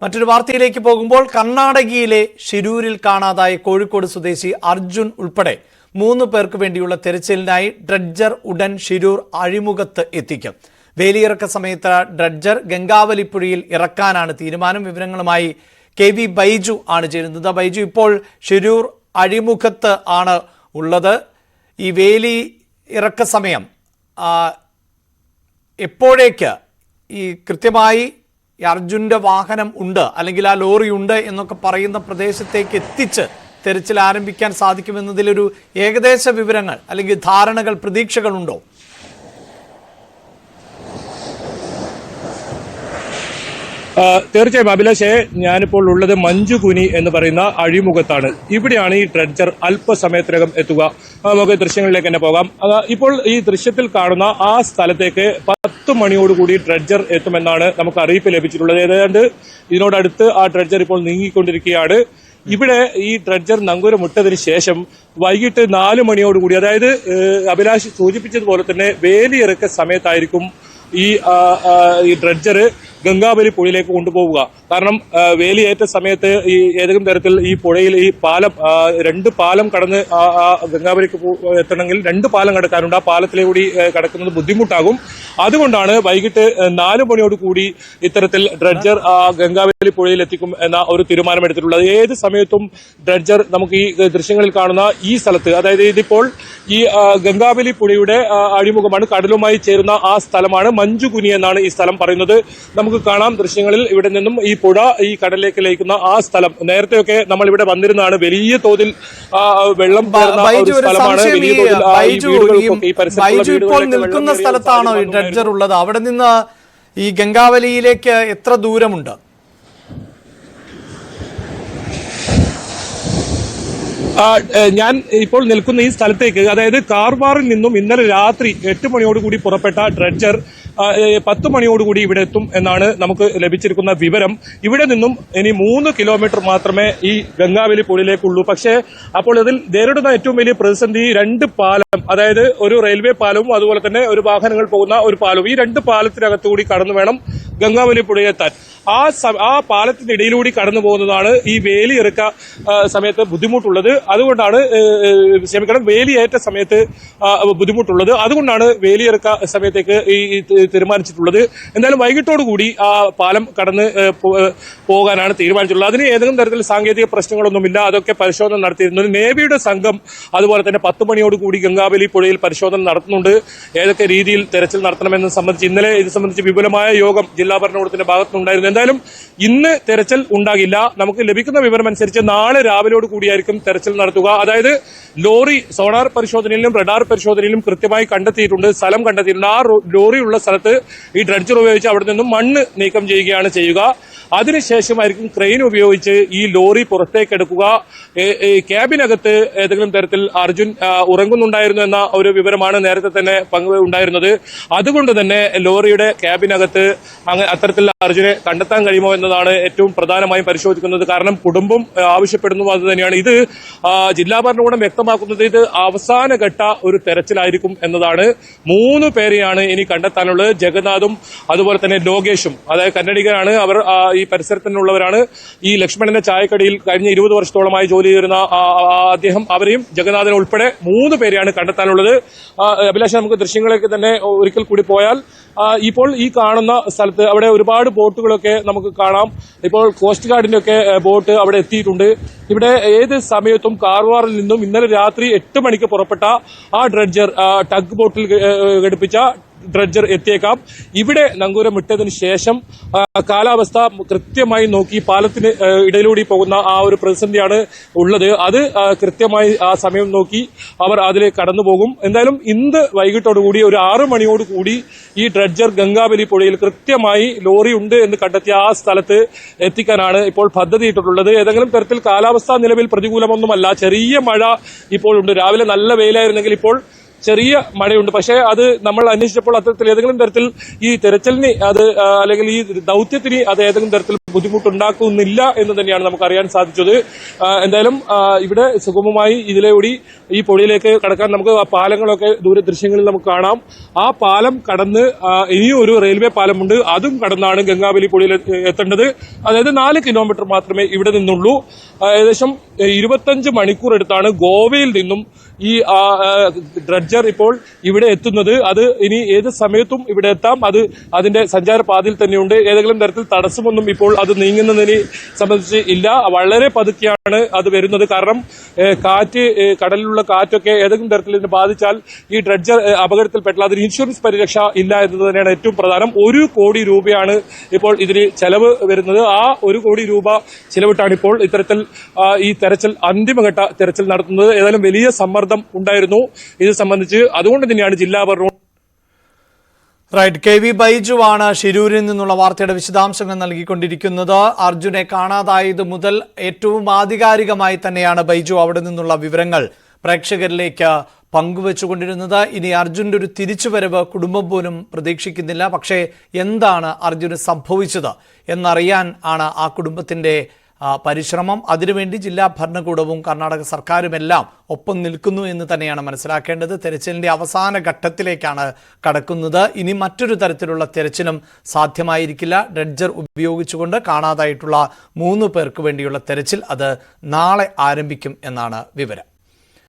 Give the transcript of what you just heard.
മറ്റൊരു വാർത്തയിലേക്ക് പോകുമ്പോൾ കർണാടകയിലെ ഷിരൂരിൽ കാണാതായ കോഴിക്കോട് സ്വദേശി അർജുൻ ഉൾപ്പെടെ 3 പേർക്ക് വേണ്ടിയുള്ള തെരച്ചിലിനായി ഡ്രഡ്ജർ ഉടൻ ഷിരൂർ അഴിമുഖത്ത് എത്തിക്കും. വേലിയിറക്ക സമയത്ത് ഡ്രഡ്ജർ ഗംഗാവലിപ്പുഴയിൽ ഇറക്കാനാണ് തീരുമാനം. വിവരങ്ങളുമായി KV ബൈജു ആണ് ചേരുന്നത്. ബൈജു, ഇപ്പോൾ ഷിരൂർ അഴിമുഖത്ത് ആണ് ഉള്ളത്. ഈ വേലി ഇറക്ക സമയം എപ്പോഴേക്ക് ഈ കൃത്യമായി അർജുന്റെ വാഹനം ഉണ്ട് അല്ലെങ്കിൽ ആ ലോറി ഉണ്ട് എന്നൊക്കെ പറയുന്ന പ്രദേശത്തേക്ക് എത്തിച്ച് തെരച്ചിൽ ആരംഭിക്കാൻ സാധിക്കുമെന്നതിലൊരു ഏകദേശ വിവരങ്ങൾ അല്ലെങ്കിൽ ധാരണകൾ, പ്രതീക്ഷകളുണ്ടോ? തീർച്ചയായും അഭിലാഷേ, ഞാനിപ്പോൾ ഉള്ളത് മഞ്ജുകുനി എന്ന് പറയുന്ന അഴിമുഖത്താണ്. ഇവിടെയാണ് ഈ ഡ്രഡ്ജർ അല്പസമയത്തിനകം എത്തുക. നമുക്ക് ദൃശ്യങ്ങളിലേക്ക് തന്നെ പോകാം. ഇപ്പോൾ ഈ ദൃശ്യത്തിൽ കാണുന്ന ആ സ്ഥലത്തേക്ക് 10 മണിയോടുകൂടി ഡ്രഡ്ജർ എത്തുമെന്നാണ് നമുക്ക് അറിയിപ്പ് ലഭിച്ചിട്ടുള്ളത്. ഏതാണ്ട് ഇതിനോടടുത്ത് ആ ഡ്രഡ്ജർ ഇപ്പോൾ നീങ്ങിക്കൊണ്ടിരിക്കുകയാണ്. ഇവിടെ ഈ ഡ്രഡ്ജർ നങ്കൂരമിട്ടതിന് ശേഷം വൈകിട്ട് 4 മണിയോടുകൂടി, അതായത് അഭിലാഷ് സൂചിപ്പിച്ചതുപോലെ തന്നെ വേലിയിറക്ക സമയത്തായിരിക്കും ഈ ഡ്രഡ്ജർ ഗംഗാവലി പുഴയിലേക്ക് കൊണ്ടുപോവുക. കാരണം വേലിയേറ്റ സമയത്ത് ഈ ഏതെങ്കിലും തരത്തിൽ ഈ പുഴയിൽ ഈ പാലം 2 പാലം കടന്ന് ഗംഗാവലിക്ക് എത്തണമെങ്കിൽ 2 പാലം കടക്കാനുണ്ട്. ആ പാലത്തിലൂടെ കടക്കുന്നത് ബുദ്ധിമുട്ടാകും. അതുകൊണ്ടാണ് വൈകിട്ട് 4 മണിയോടുകൂടി ഇത്തരത്തിൽ ഡ്രഡ്ജർ ഗംഗാവലി പുഴയിൽ എത്തിക്കും എന്ന ഒരു തീരുമാനമെടുത്തിട്ടുള്ളത്. ഏത് സമയത്തും ഡ്രഡ്ജർ നമുക്ക് ഈ ദൃശ്യങ്ങളിൽ കാണുന്ന ഈ സ്ഥലത്ത്, അതായത് ഇതിപ്പോൾ ഈ ഗംഗാവലി പുഴയുടെ അഴിമുഖമാണ്, കടലുമായി ചേരുന്ന ആ സ്ഥലമാണ്. മഞ്ജുകുനി എന്നാണ് ഈ സ്ഥലം പറയുന്നത്. നമുക്ക് കാണാം ദൃശ്യങ്ങളിൽ ഇവിടെ നിന്നും ഈ പുഴ ഈ കടലിലേക്ക് ലയിക്കുന്ന ആ സ്ഥലം. നേരത്തെയൊക്കെ നമ്മൾ ഇവിടെ വന്നിരുന്നതാണ്. വലിയ തോതിൽ വെള്ളം സ്ഥലമാണ്. ഇപ്പോൾ നിൽക്കുന്ന സ്ഥലത്താണോ ഈ ഡ്രഡ്ജർ ഉള്ളത്? അവിടെ നിന്ന് ഈ ഗംഗാവലിയിലേക്ക് എത്ര ദൂരമുണ്ട്? ഞാൻ ഇപ്പോൾ നിൽക്കുന്ന ഈ സ്ഥലത്തേക്ക്, അതായത് കാർവാറിൽ നിന്നും ഇന്നലെ രാത്രി 8 മണിയോടുകൂടി പുറപ്പെട്ട ഡ്രഡ്ജർ 10 മണിയോടുകൂടി ഇവിടെ എത്തും എന്നാണ് നമുക്ക് ലഭിച്ചിരിക്കുന്ന വിവരം. ഇവിടെ നിന്നും ഇനി 3 കിലോമീറ്റർ മാത്രമേ ഈ ഗംഗാവലി പുഴയിലേക്കുള്ളൂ. പക്ഷേ അപ്പോൾ ഇതിൽ നേരിടുന്ന ഏറ്റവും വലിയ പ്രതിസന്ധി 2 പാലം, അതായത് ഒരു റെയിൽവേ പാലവും അതുപോലെ തന്നെ ഒരു വാഹനങ്ങൾ പോകുന്ന ഒരു പാലവും, ഈ 2 പാലത്തിനകത്തുകൂടി കടന്നു വേണം ഗംഗാവലി പുഴയെത്താൻ. ആ പാലത്തിന്റെ ഇടയിലൂടെ കടന്നു പോകുന്നതാണ് ഈ വേലി ഇറക്ക സമയത്ത് ബുദ്ധിമുട്ടുള്ളത്. അതുകൊണ്ടാണ് വേലിയേറ്റ സമയത്ത് ബുദ്ധിമുട്ടുള്ളത്. അതുകൊണ്ടാണ് വേലിയിറക്ക സമയത്തേക്ക് ഈ തീരുമാനിച്ചിട്ടുള്ളത്. എന്തായാലും വൈകിട്ടോടുകൂടി ആ പാലം കടന്ന് പോകാനാണ് തീരുമാനിച്ചിട്ടുള്ളത്. അതിന് ഏതെങ്കിലും തരത്തിൽ സാങ്കേതിക പ്രശ്നങ്ങളൊന്നുമില്ല. അതൊക്കെ പരിശോധന നടത്തിയിരുന്നത് നേവിയുടെ സംഘം അതുപോലെ തന്നെ 10 മണിയോടുകൂടി ഗംഗാവലി പുഴയിൽ പരിശോധന നടത്തുന്നുണ്ട്. ഏതൊക്കെ രീതിയിൽ തെരച്ചിൽ നടത്തണമെന്ന് സംബന്ധിച്ച് ഇന്നലെ ഇത് സംബന്ധിച്ച് വിപുലമായ യോഗം ജില്ലാ ഭരണകൂടത്തിന്റെ ഭാഗത്തുനിന്നുണ്ടായിരുന്നു. എന്തായാലും ഇന്ന് തെരച്ചിൽ ഉണ്ടാകില്ല. നമുക്ക് ലഭിക്കുന്ന വിവരമനുസരിച്ച് നാളെ രാവിലോട് കൂടിയായിരിക്കും തെരച്ചിൽ നടത്തുക. അതായത് ലോറി സോണാർ പരിശോധനയിലും റഡാർ പരിശോധനയിലും കൃത്യമായി കണ്ടെത്തിയിട്ടുണ്ട്, സ്ഥലം കണ്ടെത്തിയിട്ടുണ്ട്. ആ ലോറി ഉള്ള സ്ഥലത്ത് ഈ ഡ്രഡ്ജർ ഉപയോഗിച്ച് അവിടെ നിന്നും മണ്ണ് നീക്കം ചെയ്യുകയാണ് ചെയ്യുക. അതിനുശേഷമായിരിക്കും ക്രെയിൻ ഉപയോഗിച്ച് ഈ ലോറി പുറത്തേക്കെടുക്കുക. ക്യാബിനകത്ത് ഏതെങ്കിലും തരത്തിൽ അർജുൻ ഉറങ്ങുന്നുണ്ടായിരുന്നു എന്ന ഒരു വിവരമാണ് നേരത്തെ തന്നെ ഉണ്ടായിരുന്നത്. അതുകൊണ്ട് തന്നെ ലോറിയുടെ ക്യാബിനകത്ത് അത്തരത്തിൽ അർജുനെ കണ്ടെത്താൻ കഴിയുമോ എന്നതാണ് ഏറ്റവും പ്രധാനമായും പരിശോധിക്കുന്നത്. കാരണം കുടുംബം ആവശ്യപ്പെടുന്നു അത് തന്നെയാണ്. ഇത് ജില്ലാ ഭരണകൂടം വ്യക്തമാക്കുന്നത് ഇത് അവസാനഘട്ട ഒരു തെരച്ചിലായിരിക്കും എന്നതാണ്. 3 പേരെയാണ് ഇനി കണ്ടെത്താനുള്ളത്. ജഗന്നാഥും അതുപോലെ തന്നെ ലോകേഷും, അതായത് കന്നഡികരാണ്. അവർ ഈ പരിസരത്തിനുള്ളവരാണ്. ഈ ലക്ഷ്മണന്റെ ചായക്കടയിൽ കഴിഞ്ഞ 20 വർഷത്തോളമായി ജോലി ചെയ്തിരുന്ന അദ്ദേഹം, അവരെയും ജഗന്നാഥനെ ഉൾപ്പെടെ 3 പേരെയാണ് കണ്ടെത്താനുള്ളത്. അഭിലാഷ്, നമുക്ക് ദൃശ്യങ്ങളിലേക്ക് തന്നെ ഒരിക്കൽ കൂടി പോയാൽ ഇപ്പോൾ ഈ കാണുന്ന സ്ഥലത്ത് അവിടെ ഒരുപാട് ബോട്ടുകളൊക്കെ നമുക്ക് കാണാം. ഇപ്പോൾ കോസ്റ്റ് ഗാർഡിന്റെ ഒക്കെ ബോട്ട് അവിടെ എത്തിയിട്ടുണ്ട്. ഇവിടെ ഏത് സമയത്തും കാർവാറിൽ നിന്നും ഇന്നലെ രാത്രി 8 മണിക്ക് പുറപ്പെട്ട ആ ഡ്രഡ്ജർ, ടഗ് ബോട്ടിൽ ഘടിപ്പിച്ച ഡ്രഡ്ജർ എത്തിയേക്കാം. ഇവിടെ നങ്കൂരം ഇട്ടതിന് ശേഷം കാലാവസ്ഥ കൃത്യമായി നോക്കി പാലത്തിന് ഇടയിലൂടെ പോകുന്ന ആ ഒരു പ്രതിസന്ധിയാണ് ഉള്ളത്. അത് കൃത്യമായി ആ സമയം നോക്കി അവർ അതിലേക്ക് കടന്നുപോകും. എന്തായാലും ഇന്ന് വൈകിട്ടോടുകൂടി ഒരു 6 മണിയോടുകൂടി ഈ ഡ്രഡ്ജർ ഗംഗാവലി പുഴയിൽ കൃത്യമായി ലോറി ഉണ്ട് എന്ന് കണ്ടെത്തിയ ആ സ്ഥലത്ത് എത്തിക്കാനാണ് ഇപ്പോൾ പദ്ധതിയിട്ടിട്ടുള്ളത്. ഏതെങ്കിലും തരത്തിൽ കാലാവസ്ഥ നിലവിൽ പ്രതികൂലമൊന്നുമല്ല. ചെറിയ മഴ ഇപ്പോൾ ഉണ്ട്. രാവിലെ നല്ല വെയിലായിരുന്നെങ്കിൽ ഇപ്പോൾ ചെറിയ മഴയുണ്ട്. പക്ഷേ അത് നമ്മൾ അന്വേഷിച്ചപ്പോൾ അത്തരത്തിൽ ഏതെങ്കിലും തരത്തിൽ ഈ തെരച്ചിലിന് അത് അല്ലെങ്കിൽ ഈ ദൗത്യത്തിന് അത് ഏതെങ്കിലും തരത്തിൽ ബുദ്ധിമുട്ടുണ്ടാക്കുന്നില്ല എന്ന് തന്നെയാണ് നമുക്ക് അറിയാൻ സാധിച്ചത്. എന്തായാലും ഇവിടെ സുഗമമായി ഇതിലൂടെ ഈ പൊടിയിലേക്ക് കടക്കാൻ നമുക്ക് ആ പാലങ്ങളൊക്കെ ദൂര ദൃശ്യങ്ങളിൽ നമുക്ക് കാണാം. ആ പാലം കടന്ന് ഇനിയും ഒരു റെയിൽവേ പാലമുണ്ട്, അതും കടന്നാണ് ഗംഗാവലി പൊടിയിൽ എത്തേണ്ടത്. അതായത് 4 കിലോമീറ്റർ മാത്രമേ ഇവിടെ നിന്നുള്ളൂ. ഏകദേശം 25 മണിക്കൂർ എടുത്താണ് ഗോവയിൽ നിന്നും ഈ ഡ്രഡ്ജർ ഇപ്പോൾ ഇവിടെ എത്തുന്നത്. അത് ഇനി ഏത് സമയത്തും ഇവിടെ എത്താം. അത് അതിന്റെ സഞ്ചാരപാതയിൽ തന്നെയുണ്ട്. ഏതെങ്കിലും തരത്തിൽ തടസ്സമൊന്നും ഇപ്പോൾ അത് നീങ്ങുന്നതിനെ സംബന്ധിച്ച് ഇല്ല. വളരെ പതുക്കെയാണ് അത് വരുന്നത്. കാരണം കാറ്റ്, കടലിലുള്ള കാറ്റൊക്കെ ഏതെങ്കിലും തരത്തിൽ ഇതിനെ ബാധിച്ചാൽ ഈ ഡ്രഡ്ജർ അപകടത്തിൽപ്പെട്ടാൽ അതിന് ഇൻഷുറൻസ് പരിരക്ഷ ഇല്ല എന്നത് തന്നെയാണ് ഏറ്റവും പ്രധാനം. 1 കോടി രൂപയാണ് ഇപ്പോൾ ഇതിന് ചെലവ് വരുന്നത്. ആ 1 കോടി രൂപ ചിലവിട്ടാണ് ഇപ്പോൾ ഇത്തരത്തിൽ ഈ തെരച്ചിൽ, അന്തിമഘട്ട തെരച്ചിൽ നടത്തുന്നത്. ഏതായാലും വലിയ സമ്മർദ്ദം ഉണ്ടായിരുന്നു ഇത് സംബന്ധിച്ച്. അതുകൊണ്ട് തന്നെയാണ് ജില്ലാ ഭരണകൂടം റൈറ്റ്. കെ വി ബൈജു ആണ് ശിരൂരിൽ നിന്നുള്ള വാർത്തയുടെ വിശദാംശങ്ങൾ നൽകിക്കൊണ്ടിരിക്കുന്നത്. അർജുനെ കാണാതായത് മുതൽ ഏറ്റവും ആധികാരികമായി തന്നെയാണ് ബൈജു അവിടെ നിന്നുള്ള വിവരങ്ങൾ പ്രേക്ഷകരിലേക്ക് പങ്കുവച്ചുകൊണ്ടിരുന്നത്. ഇനി അർജുന്റെ ഒരു തിരിച്ചുവരവ് കുടുംബം പോലും പ്രതീക്ഷിക്കുന്നില്ല. പക്ഷേ എന്താണ് അർജുന് സംഭവിച്ചത് എന്നറിയാൻ ആണ് ആ കുടുംബത്തിന്റെ പരിശ്രമം. അതിനുവേണ്ടി ജില്ലാ ഭരണകൂടവും കർണാടക സർക്കാരുമെല്ലാം ഒപ്പം നിൽക്കുന്നു എന്ന് തന്നെയാണ് മനസ്സിലാക്കേണ്ടത്. തെരച്ചിലിന്റെ അവസാന ഘട്ടത്തിലേക്കാണ് കടക്കുന്നത്. ഇനി മറ്റൊരു തരത്തിലുള്ള തെരച്ചിലും സാധ്യമായിരിക്കില്ല. ഡ്രഡ്ജർ ഉപയോഗിച്ചുകൊണ്ട് കാണാതായിട്ടുള്ള 3 പേർക്ക് വേണ്ടിയുള്ള തെരച്ചിൽ അത് നാളെ ആരംഭിക്കും എന്നാണ് വിവരം.